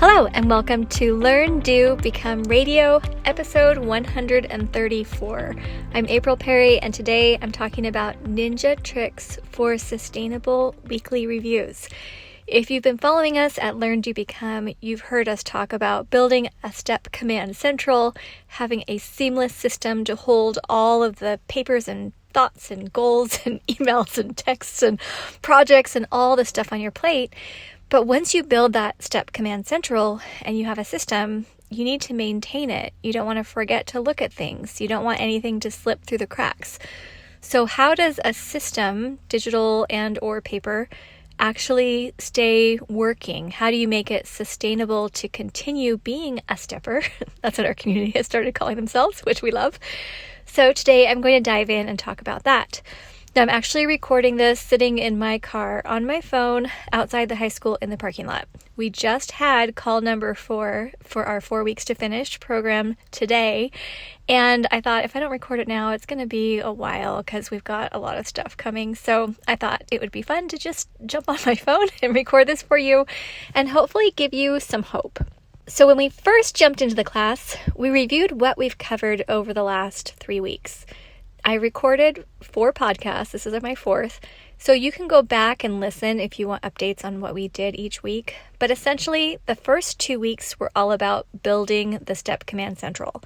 Hello, and welcome to Learn, Do, Become Radio, episode 134. I'm April Perry, and today I'm talking about ninja tricks for sustainable weekly reviews. If you've been following us at Learn, Do, Become, you've heard us talk about building a step command central, having a seamless system to hold all of the papers and thoughts and goals and emails and texts and projects and all the stuff on your plate. But once you build that step command central and you have a system, you need to maintain it. You don't want to forget to look at things. You don't want anything to slip through the cracks. So how does a system, digital and or paper, actually stay working? How do you make it sustainable to continue being a stepper? That's what our community has started calling themselves, which we love. So today I'm going to dive in and talk about that. Now, I'm actually recording this sitting in my car on my phone outside the high school in the parking lot. We just had call number 4 for our 4 weeks to finish program today. And I thought if I don't record it now, it's going to be a while because we've got a lot of stuff coming. So I thought it would be fun to just jump on my phone and record this for you and hopefully give you some hope. So when we first jumped into the class, we reviewed what we've covered over the last 3 weeks. I recorded 4 podcasts. This is my 4th. So you can go back and listen if you want updates on what we did each week. But essentially, the first 2 weeks were all about building the Step Command Central.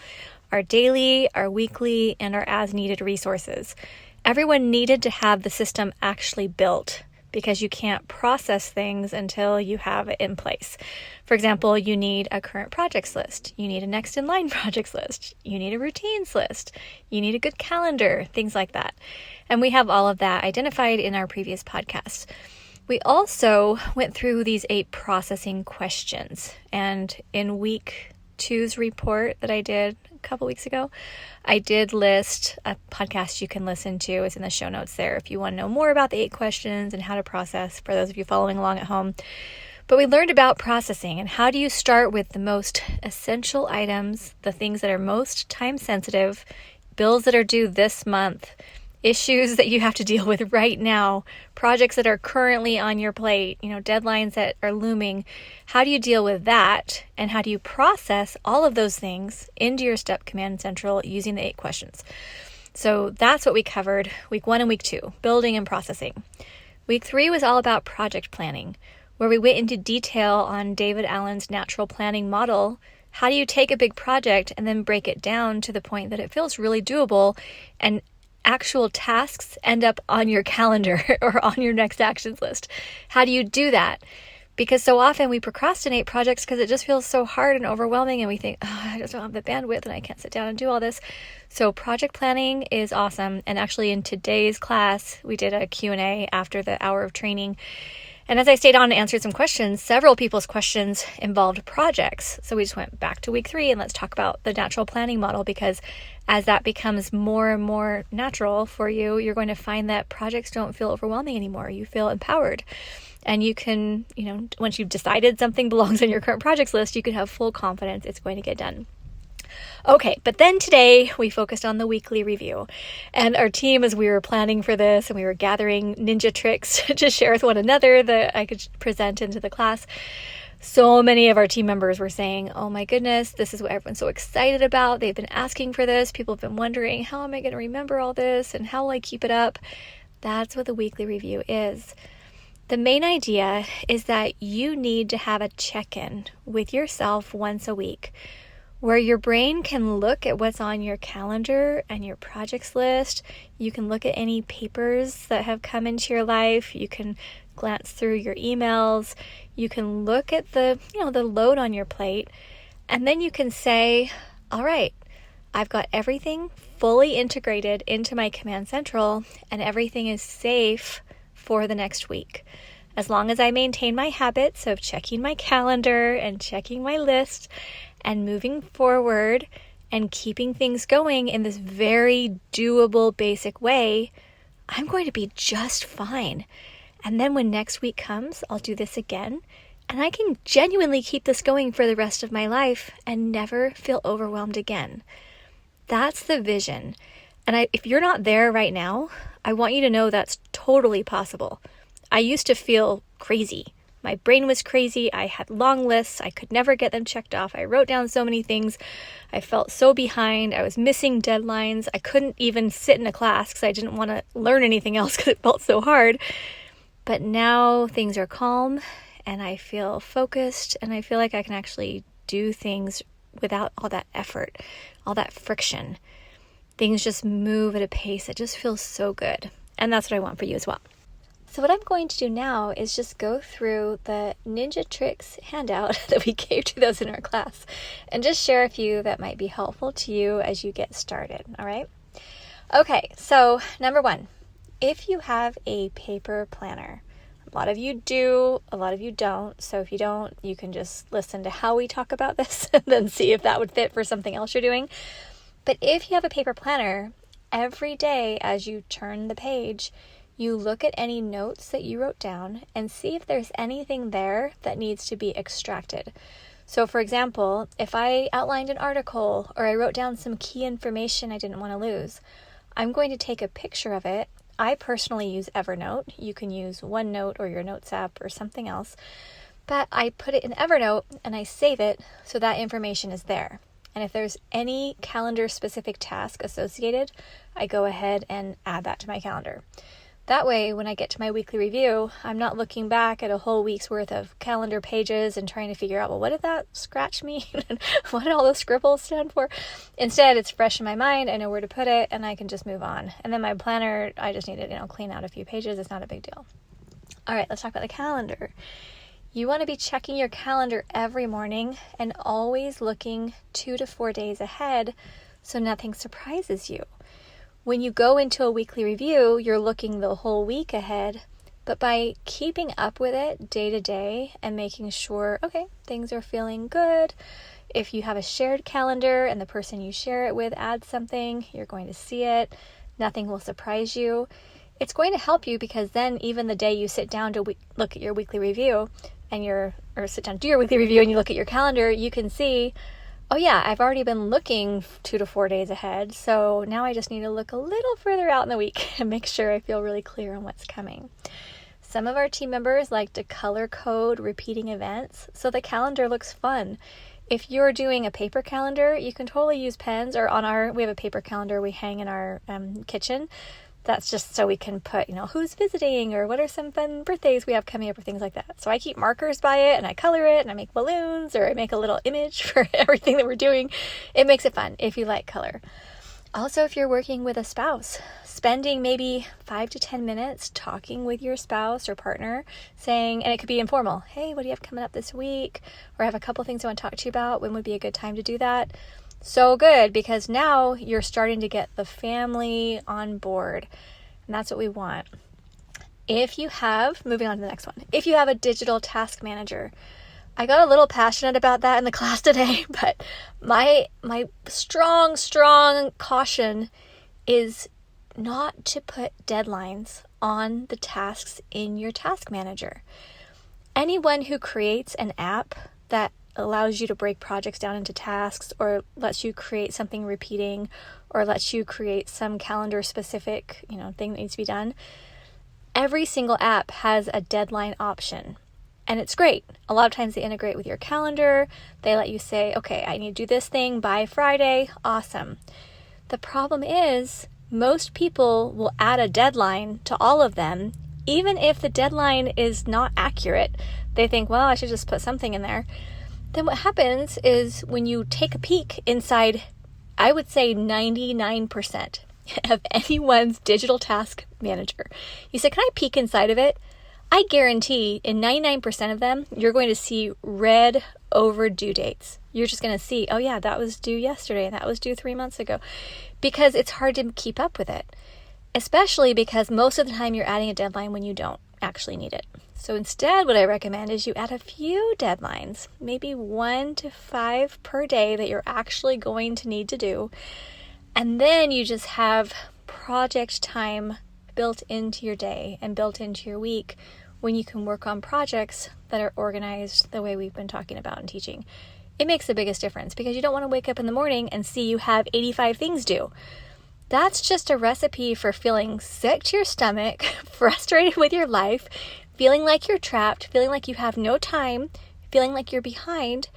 Our daily, our weekly, and our as-needed resources. Everyone needed to have the system actually built because you can't process things until you have it in place. For example, you need a current projects list. You need a next in line projects list. You need a routines list. You need a good calendar, things like that. And we have all of that identified in our previous podcasts. We also went through these 8 processing questions. And in week 2's report that I did a couple weeks ago, I did list a podcast you can listen to. It's in the show notes there if you want to know more about the 8 questions and how to process for those of you following along at home. But we learned about processing and how do you start with the most essential items, the things that are most time sensitive, bills that are due this month, issues that you have to deal with right now, projects that are currently on your plate, deadlines that are looming. How do you deal with that? And how do you process all of those things into your Step Command Central using the 8 questions? So that's what we covered week 1 and week 2, building and processing. Week 3 was all about project planning, where we went into detail on David Allen's natural planning model. How do you take a big project and then break it down to the point that it feels really doable and actual tasks end up on your calendar or on your next actions list? How do you do that? Because so often we procrastinate projects because it just feels so hard and overwhelming and we think, I just don't have the bandwidth and I can't sit down and do all this. So project planning is awesome. And actually in today's class, we did a Q&A after the hour of training. And as I stayed on and answered some questions, several people's questions involved projects. So we just went back to week 3 and let's talk about the natural planning model, because as that becomes more and more natural for you, you're going to find that projects don't feel overwhelming anymore. You feel empowered. And you can, once you've decided something belongs on your current projects list, you can have full confidence it's going to get done. Okay, but then today we focused on the weekly review, and our team, as we were planning for this and we were gathering ninja tricks to share with one another that I could present into the class, so many of our team members were saying, oh my goodness, this is what everyone's so excited about. They've been asking for this. People have been wondering, how am I going to remember all this and how will I keep it up? That's what the weekly review is. The main idea is that you need to have a check-in with yourself once a week, where your brain can look at what's on your calendar and your projects list. You can look at any papers that have come into your life. You can glance through your emails. You can look at the load on your plate. And then you can say, all right, I've got everything fully integrated into my Command Central and everything is safe for the next week. As long as I maintain my habits of checking my calendar and checking my list and moving forward and keeping things going in this very doable, basic way, I'm going to be just fine. And then when next week comes, I'll do this again. And I can genuinely keep this going for the rest of my life and never feel overwhelmed again. That's the vision. And if you're not there right now, I want you to know that's totally possible. I used to feel crazy. My brain was crazy. I had long lists. I could never get them checked off. I wrote down so many things. I felt so behind. I was missing deadlines. I couldn't even sit in a class because I didn't want to learn anything else because it felt so hard. But now things are calm and I feel focused and I feel like I can actually do things without all that effort, all that friction. Things just move at a pace that just feels so good. And that's what I want for you as well. So what I'm going to do now is just go through the Ninja Tricks handout that we gave to those in our class and just share a few that might be helpful to you as you get started, all right? Okay, so number 1, if you have a paper planner, a lot of you do, a lot of you don't. So if you don't, you can just listen to how we talk about this and then see if that would fit for something else you're doing. But if you have a paper planner, every day as you turn the page, you look at any notes that you wrote down and see if there's anything there that needs to be extracted. So for example, if I outlined an article or I wrote down some key information I didn't want to lose, I'm going to take a picture of it. I personally use Evernote. You can use OneNote or your Notes app or something else. But I put it in Evernote and I save it so that information is there. And if there's any calendar-specific task associated, I go ahead and add that to my calendar. That way, when I get to my weekly review, I'm not looking back at a whole week's worth of calendar pages and trying to figure out, well, what did that scratch mean? What did all those scribbles stand for? Instead, it's fresh in my mind. I know where to put it, and I can just move on. And then my planner, I just need to, clean out a few pages. It's not a big deal. All right, let's talk about the calendar. You want to be checking your calendar every morning and always looking 2 to 4 days ahead so nothing surprises you. When you go into a weekly review, you're looking the whole week ahead, but by keeping up with it day to day and making sure, okay, things are feeling good. If you have a shared calendar and the person you share it with adds something, you're going to see it. Nothing will surprise you. It's going to help you because then even the day you sit down to look at your weekly review or sit down to do your weekly review and you look at your calendar, you can see, oh yeah, I've already been looking 2 to 4 days ahead, so now I just need to look a little further out in the week and make sure I feel really clear on what's coming. Some of our team members like to color code repeating events so the calendar looks fun. If you're doing a paper calendar, you can totally use pens, or we have a paper calendar we hang in our kitchen. That's just so we can put, who's visiting or what are some fun birthdays we have coming up or things like that. So I keep markers by it and I color it and I make balloons or I make a little image for everything that we're doing. It makes it fun if you like color. Also, if you're working with a spouse, spending maybe 5 to 10 minutes talking with your spouse or partner saying, and it could be informal, hey, what do you have coming up this week? Or I have a couple things I want to talk to you about. When would be a good time to do that? So good, because now you're starting to get the family on board, and that's what we want. Moving on to the next one, if you have a digital task manager, I got a little passionate about that in the class today, but my strong caution is not to put deadlines on the tasks in your task manager. Anyone who creates an app that allows you to break projects down into tasks or lets you create something repeating or lets you create some calendar specific, thing that needs to be done. Every single app has a deadline option and it's great. A lot of times they integrate with your calendar. They let you say, okay, I need to do this thing by Friday. Awesome. The problem is most people will add a deadline to all of them. Even if the deadline is not accurate, they think, well, I should just put something in there. Then what happens is when you take a peek inside, I would say 99% of anyone's digital task manager, you say, can I peek inside of it? I guarantee in 99% of them, you're going to see red overdue dates. You're just going to see, oh yeah, that was due yesterday and that was due 3 months ago, because it's hard to keep up with it, especially because most of the time you're adding a deadline when you don't actually need it. So instead, what I recommend is you add a few deadlines, maybe 1 to 5 per day that you're actually going to need to do. And then you just have project time built into your day and built into your week when you can work on projects that are organized the way we've been talking about in teaching. It makes the biggest difference because you don't want to wake up in the morning and see you have 85 things due. That's just a recipe for feeling sick to your stomach, frustrated with your life, feeling like you're trapped, feeling like you have no time, feeling like you're behind,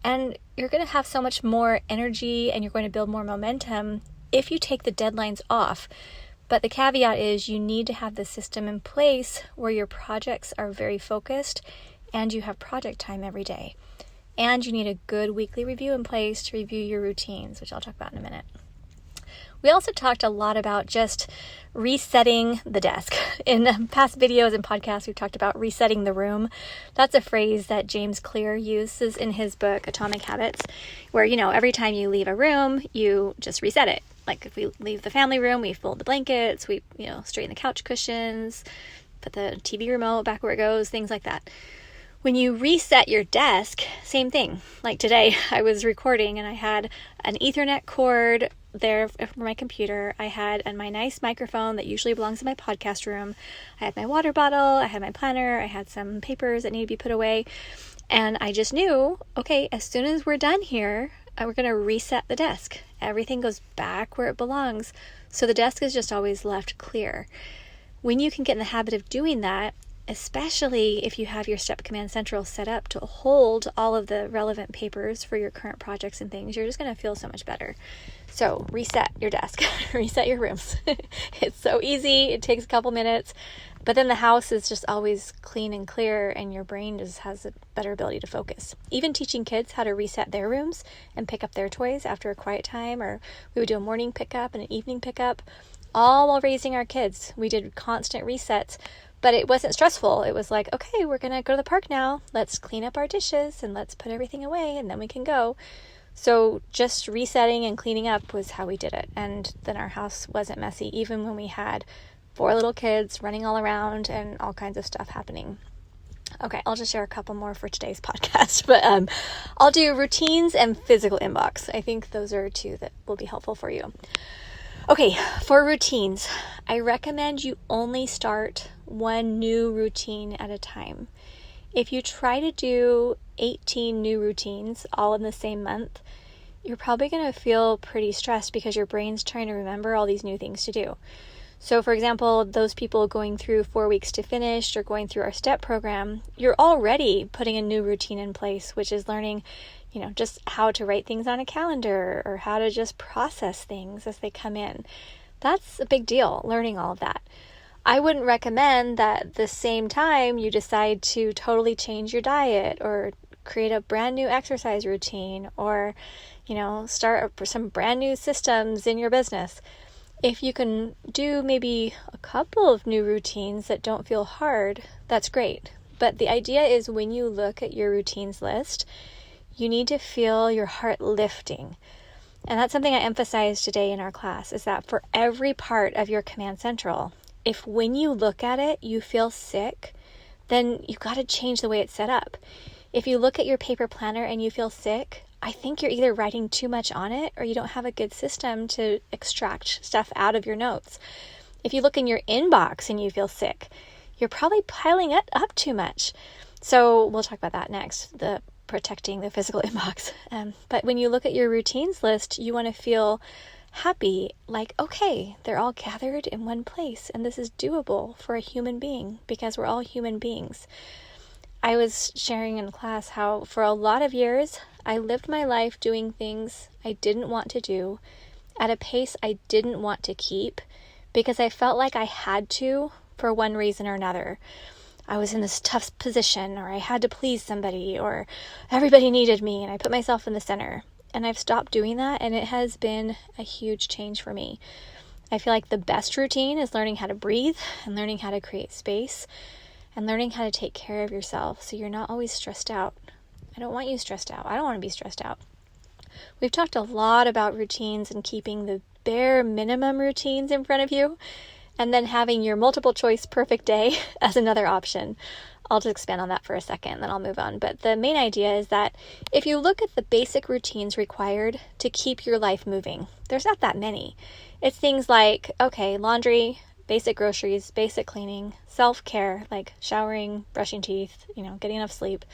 and you're going to have so much more energy and you're going to build more momentum if you take the deadlines off. But the caveat is you need to have the system in place where your projects are very focused and you have project time every day. And you need a good weekly review in place to review your routines, which I'll talk about in a minute. We also talked a lot about just resetting the desk. In past videos and podcasts, we've talked about resetting the room. That's a phrase that James Clear uses in his book, Atomic Habits, where, every time you leave a room, you just reset it. Like if we leave the family room, we fold the blankets, we, straighten the couch cushions, put the TV remote back where it goes, things like that. When you reset your desk, same thing. Like today, I was recording and I had an Ethernet cord there for my computer. I had my nice microphone that usually belongs in my podcast room. I had my water bottle, I had my planner, I had some papers that needed to be put away. And I just knew, okay, as soon as we're done here, we're going to reset the desk. Everything goes back where it belongs. So the desk is just always left clear. When you can get in the habit of doing that, especially if you have your Step Command Central set up to hold all of the relevant papers for your current projects and things, you're just going to feel so much better. So reset your desk, reset your rooms. It's so easy. It takes a couple minutes, but then the house is just always clean and clear and your brain just has a better ability to focus. Even teaching kids how to reset their rooms and pick up their toys after a quiet time, or we would do a morning pickup and an evening pickup, all while raising our kids. We did constant resets. But it wasn't stressful. It was like, okay, we're going to go to the park now. Let's clean up our dishes and let's put everything away and then we can go. So just resetting and cleaning up was how we did it. And then our house wasn't messy, even when we had 4 little kids running all around and all kinds of stuff happening. Okay, I'll just share a couple more for today's podcast. But I'll do routines and physical inbox. I think those are 2 that will be helpful for you. Okay, for routines, I recommend you only start 1 new routine at a time. If you try to do 18 new routines all in the same month, you're probably going to feel pretty stressed because your brain's trying to remember all these new things to do. So for example, those people going through 4 weeks to finish or going through our STEP program, you're already putting a new routine in place, which is learning just how to write things on a calendar or how to just process things as they come in. That's a big deal, learning all of that. I wouldn't recommend that at the same time you decide to totally change your diet or create a brand new exercise routine or, start some brand new systems in your business. If you can do maybe a couple of new routines that don't feel hard, that's great. But the idea is when you look at your routines list, you need to feel your heart lifting. And that's something I emphasized today in our class, is that for every part of your Command Central, if when you look at it, you feel sick, then you've got to change the way it's set up. If you look at your paper planner and you feel sick, I think you're either writing too much on it or you don't have a good system to extract stuff out of your notes. If you look in your inbox and you feel sick, you're probably piling it up too much. So we'll talk about that next, the protecting the physical inbox. But when you look at your routines list, you want to feel happy, like, okay, they're all gathered in one place and this is doable for a human being because we're all human beings. I was sharing in class how for a lot of years, I lived my life doing things I didn't want to do at a pace I didn't want to keep because I felt like I had to for one reason or another. I was in this tough position, or I had to please somebody, or everybody needed me, and I put myself in the center. And I've stopped doing that, and it has been a huge change for me. I feel like the best routine is learning how to breathe and learning how to create space and learning how to take care of yourself so you're not always stressed out. I don't want you stressed out. I don't want to be stressed out. We've talked a lot about routines and keeping the bare minimum routines in front of you, and then having your multiple choice perfect day as another option. I'll just expand on that for a second, then I'll move on. But the main idea is that if you look at the basic routines required to keep your life moving, there's not that many. It's things like, okay, laundry, basic groceries, basic cleaning, self-care, like showering, brushing teeth, getting enough sleep,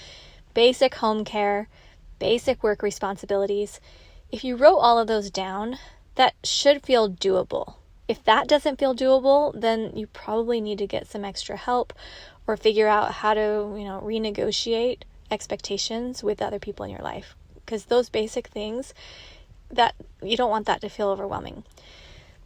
basic home care, basic work responsibilities. If you wrote all of those down, that should feel doable. If that doesn't feel doable, then you probably need to get some extra help or figure out how to, renegotiate expectations with other people in your life. Because those basic things, that you don't want that to feel overwhelming.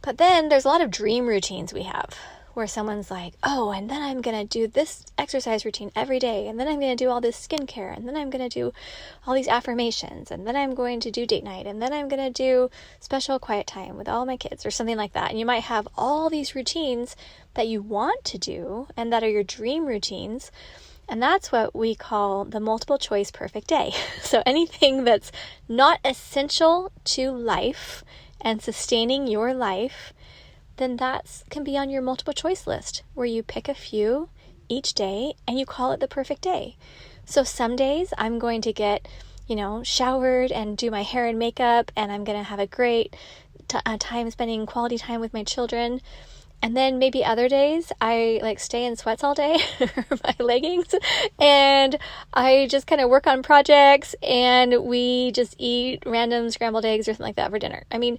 But then there's a lot of dream routines we have where someone's like, oh, and then I'm going to do this exercise routine every day, and then I'm going to do all this skincare, and then I'm going to do all these affirmations, and then I'm going to do date night, and then I'm going to do special quiet time with all my kids, or something like that. And you might have all these routines that you want to do and that are your dream routines. And that's what we call the multiple choice perfect day. So anything that's not essential to life and sustaining your life, then that can be on your multiple choice list, where you pick a few each day and you call it the perfect day. So some days I'm going to get, showered and do my hair and makeup, and I'm going to have a great time spending quality time with my children. And then maybe other days I stay in sweats all day, my leggings, and I just kind of work on projects, and we just eat random scrambled eggs or something like that for dinner. I mean,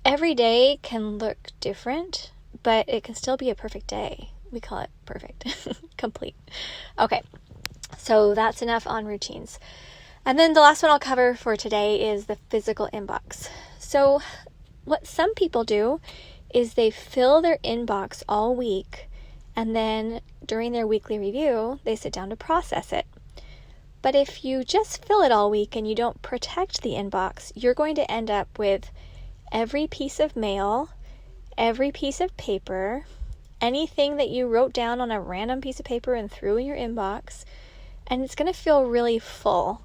every day can look different, but it can still be a perfect day. We call it perfect, complete. Okay, so that's enough on routines. And then the last one I'll cover for today is the physical inbox. So what some people do is they fill their inbox all week, and then during their weekly review, they sit down to process it. But if you just fill it all week and you don't protect the inbox, you're going to end up with every piece of mail, every piece of paper, anything that you wrote down on a random piece of paper and threw in your inbox, and it's going to feel really full.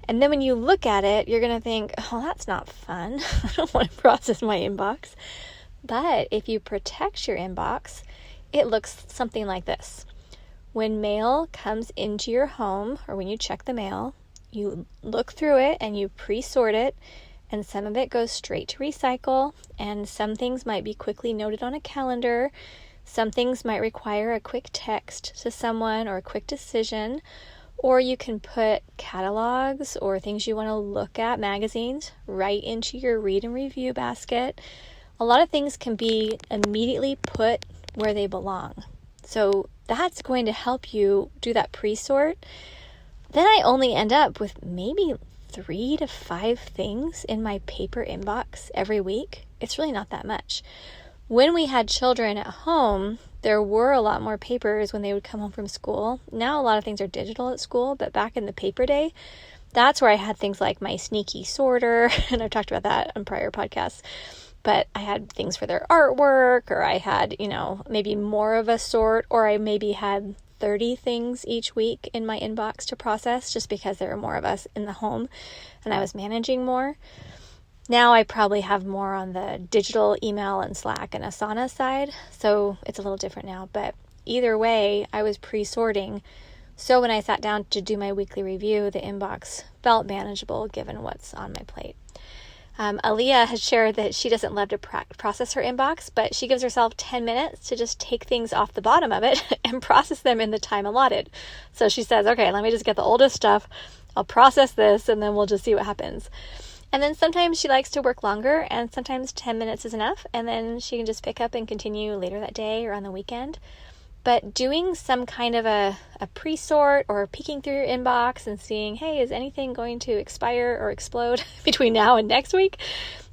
And then when you look at it, you're going to think, oh, that's not fun. I don't want to process my inbox. But if you protect your inbox, it looks something like this. When mail comes into your home, or when you check the mail, you look through it and you pre-sort it, and some of it goes straight to recycle, and some things might be quickly noted on a calendar. Some things might require a quick text to someone or a quick decision, or you can put catalogs or things you want to look at, magazines, right into your read and review basket. A lot of things can be immediately put where they belong. So that's going to help you do that pre-sort. Then I only end up with maybe 3 to 5 things in my paper inbox every week. It's really not that much. When we had children at home, there were a lot more papers when they would come home from school. Now a lot of things are digital at school, but back in the paper day, that's where I had things like my sneaky sorter, and I've talked about that on prior podcasts. But I had things for their artwork, or I had, maybe more of a sort, or I maybe had 30 things each week in my inbox to process, just because there were more of us in the home and I was managing more. Now I probably have more on the digital email and Slack and Asana side, so it's a little different now. But either way, I was pre-sorting. So when I sat down to do my weekly review, the inbox felt manageable given what's on my plate. Aaliyah has shared that she doesn't love to process her inbox, but she gives herself 10 minutes to just take things off the bottom of it and process them in the time allotted. So she says, okay, let me just get the oldest stuff. I'll process this, and then we'll just see what happens. And then sometimes she likes to work longer, and sometimes 10 minutes is enough, and then she can just pick up and continue later that day or on the weekend. But doing some kind of a pre-sort, or peeking through your inbox and seeing, hey, is anything going to expire or explode between now and next week?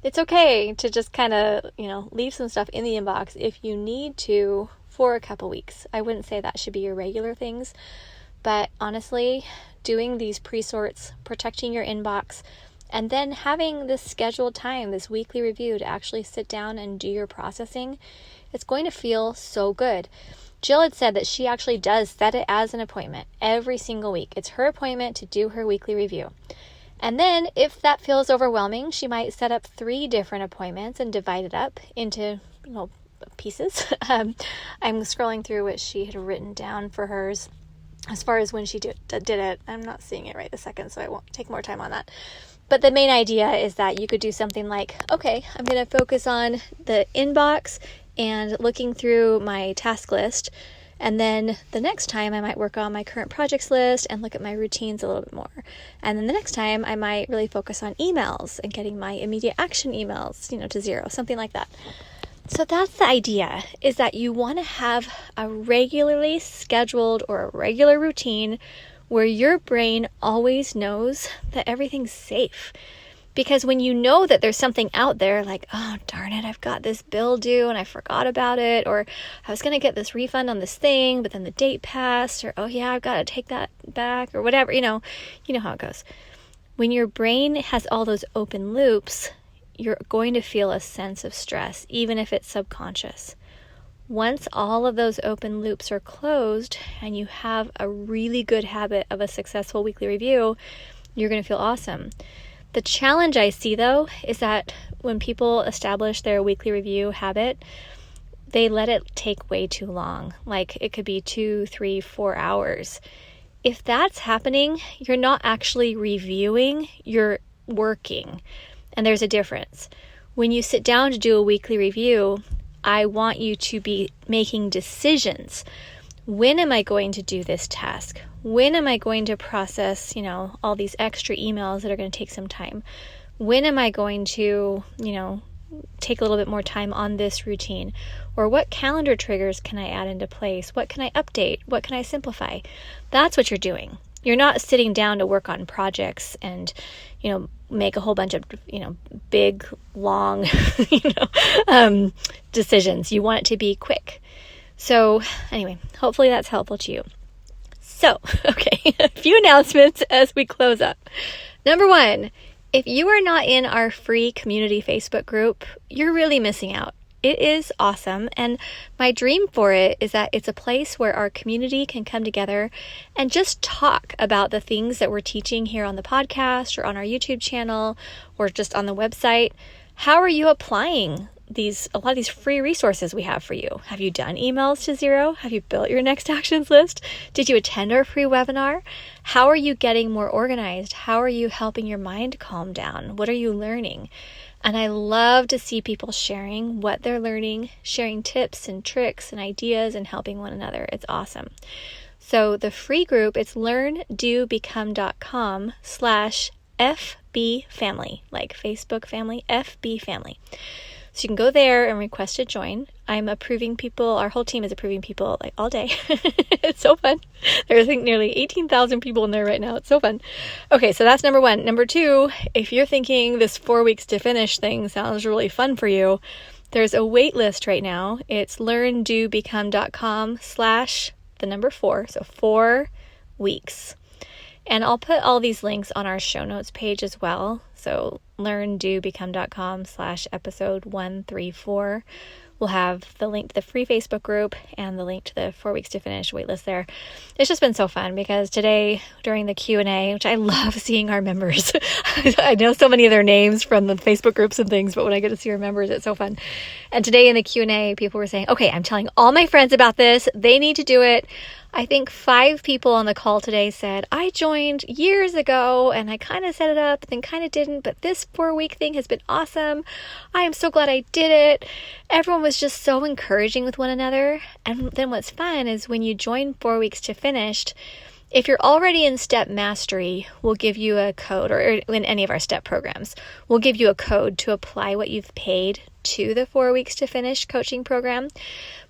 It's okay to just kind of, leave some stuff in the inbox if you need to for a couple weeks. I wouldn't say that should be your regular things, but honestly, doing these pre-sorts, protecting your inbox, and then having this scheduled time, this weekly review to actually sit down and do your processing, it's going to feel so good. Jill had said that she actually does set it as an appointment every single week. It's her appointment to do her weekly review. And then if that feels overwhelming, she might set up 3 different appointments and divide it up into, pieces. I'm scrolling through what she had written down for hers as far as when she did it. I'm not seeing it right this second, so I won't take more time on that. But the main idea is that you could do something like, okay, I'm going to focus on the inbox and looking through my task list. And then the next time I might work on my current projects list and look at my routines a little bit more. And then the next time I might really focus on emails and getting my immediate action emails, to 0, something like that. So that's the idea, is that you want to have a regularly scheduled or a regular routine where your brain always knows that everything's safe. Because when you know that there's something out there like, oh, darn it, I've got this bill due and I forgot about it, or I was going to get this refund on this thing, but then the date passed, or, oh yeah, I've got to take that back, or whatever, you know how it goes. When your brain has all those open loops, you're going to feel a sense of stress, even if it's subconscious. Once all of those open loops are closed and you have a really good habit of a successful weekly review, you're going to feel awesome. The challenge I see, though, is that when people establish their weekly review habit, they let it take way too long. Like it could be 2, 3, 4 hours. If that's happening, you're not actually reviewing, you're working. And there's a difference. When you sit down to do a weekly review, I want you to be making decisions. When am I going to do this task? When am I going to process, all these extra emails that are going to take some time? When am I going to, take a little bit more time on this routine? Or what calendar triggers can I add into place? What can I update? What can I simplify? That's what you're doing. You're not sitting down to work on projects and, make a whole bunch of, big, long, decisions. You want it to be quick. So anyway, hopefully that's helpful to you. So, okay, a few announcements as we close up. Number 1, if you are not in our free community Facebook group, you're really missing out. It is awesome, and my dream for it is that it's a place where our community can come together and just talk about the things that we're teaching here on the podcast or on our YouTube channel or just on the website. How are you applying a lot of these free resources we have for you? Have you done emails to zero? Have you built your next actions list? Did you attend our free webinar? How are you getting more organized? How are you helping your mind calm down? What are you learning? And I love to see people sharing what they're learning, sharing tips and tricks and ideas and helping one another. It's awesome. So the free group, it's learndobecome.com/FB family, like Facebook family, FB family. So you can go there and request to join. I'm approving people. Our whole team is approving people like all day. It's so fun. There's, I think, nearly 18,000 people in there right now. It's so fun. Okay, so that's number 1. Number 2, if you're thinking this 4 weeks to finish thing sounds really fun for you, there's a wait list right now. It's learndobecome.com/4, so 4 weeks. And I'll put all these links on our show notes page as well. So learndobecome.com/episode 134. We'll have the link to the free Facebook group and the link to the 4 weeks to finish waitlist there. It's just been so fun because today during the Q&A, which I love seeing our members. I know so many of their names from the Facebook groups and things, but when I get to see our members, it's so fun. And today in the Q&A, people were saying, okay, I'm telling all my friends about this. They need to do it. I think 5 people on the call today said, I joined years ago and I kind of set it up, then kind of didn't, but this 4-week thing has been awesome. I am so glad I did it. Everyone was just so encouraging with one another. And then what's fun is when you join 4 weeks to finished, if you're already in Step Mastery, we'll give you a code, or in any of our STEP programs, we'll give you a code to apply what you've paid to the 4 weeks to finish coaching program.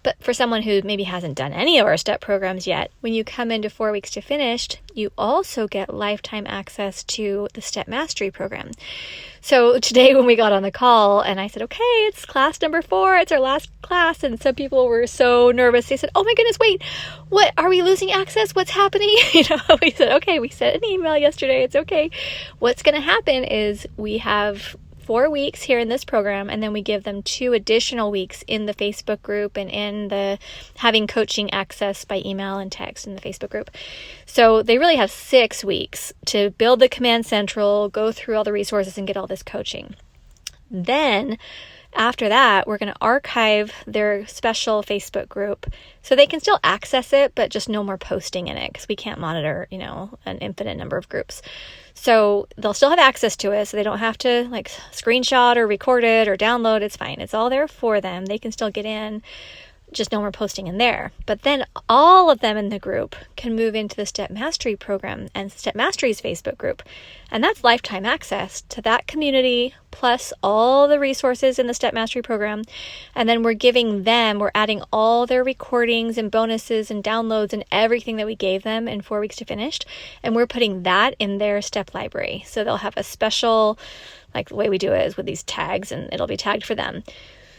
But for someone who maybe hasn't done any of our STEP programs yet, when you come into 4 weeks to finished, you also get lifetime access to the Step Mastery program. So today when we got on the call and I said, okay, it's class number 4, it's our last class. And some people were so nervous. They said, oh my goodness, wait, what, are we losing access? What's happening? We said, okay, we sent an email yesterday. It's okay. What's going to happen is we have 4 weeks here in this program, and then we give them 2 additional weeks in the Facebook group and in the having coaching access by email and text in the Facebook group. So they really have 6 weeks to build the Command Central, go through all the resources and get all this coaching. Then after that, we're going to archive their special Facebook group so they can still access it, but just no more posting in it because we can't monitor, an infinite number of groups. So they'll still have access to it, so they don't have to screenshot or record it or download. It's fine. It's all there for them. They can still get in. just no more posting in there. But then all of them in the group can move into the Step Mastery program and Step Mastery's Facebook group. And that's lifetime access to that community, plus all the resources in the Step Mastery program. And then we're adding all their recordings and bonuses and downloads and everything that we gave them in 4 Weeks to Finished. And we're putting that in their Step library. So they'll have a special, like the way we do it is with these tags, and it'll be tagged for them.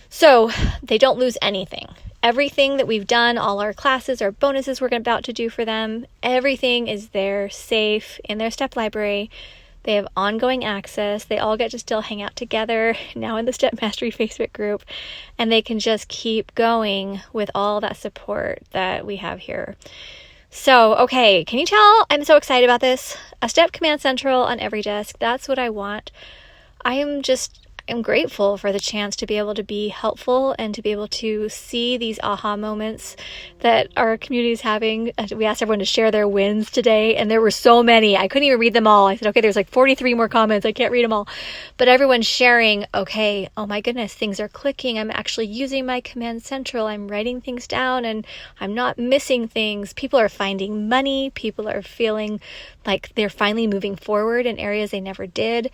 So they don't lose anything. Everything that we've done, all our classes, our bonuses we're about to do for them, everything is there, safe in their Step library. They have ongoing access. They all get to still hang out together now in the Step Mastery Facebook group, and they can just keep going with all that support that we have here. So, okay, can you tell I'm so excited about this? A Step Command Central on every desk. That's what I want. I'm grateful for the chance to be able to be helpful and to be able to see these aha moments that our community is having. We asked everyone to share their wins today, and there were so many. I couldn't even read them all. I said, okay, there's like 43 more comments. I can't read them all. But everyone's sharing, okay, oh my goodness, things are clicking. I'm actually using my Command Central. I'm writing things down, and I'm not missing things. People are finding money. People are feeling like they're finally moving forward in areas they never did.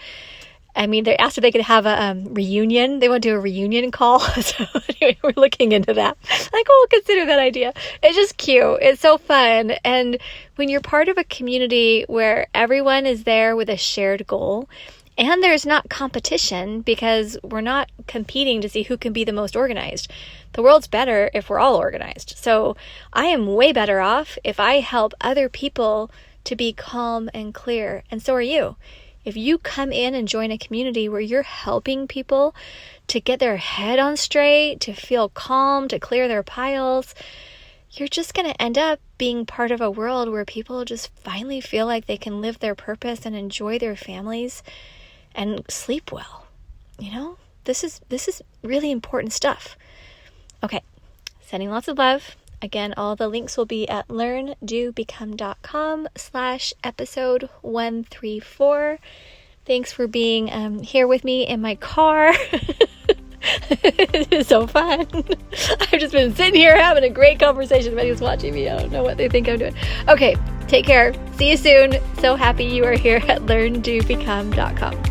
I mean, they asked if they could have a reunion. They want to do a reunion call. So anyway, we're looking into that. Like, oh, we'll consider that idea. It's just cute. It's so fun. And when you're part of a community where everyone is there with a shared goal, and there's not competition because we're not competing to see who can be the most organized. The world's better if we're all organized. So I am way better off if I help other people to be calm and clear. And so are you. If you come in and join a community where you're helping people to get their head on straight, to feel calm, to clear their piles, you're just going to end up being part of a world where people just finally feel like they can live their purpose and enjoy their families and sleep well. You know, this is really important stuff. Okay, sending lots of love. Again, all the links will be at learndobecome.com/episode 134. Thanks for being here with me in my car. It is so fun. I've just been sitting here having a great conversation. Everybody's watching me. I don't know what they think I'm doing. Okay, take care. See you soon. So happy you are here at learndobecome.com.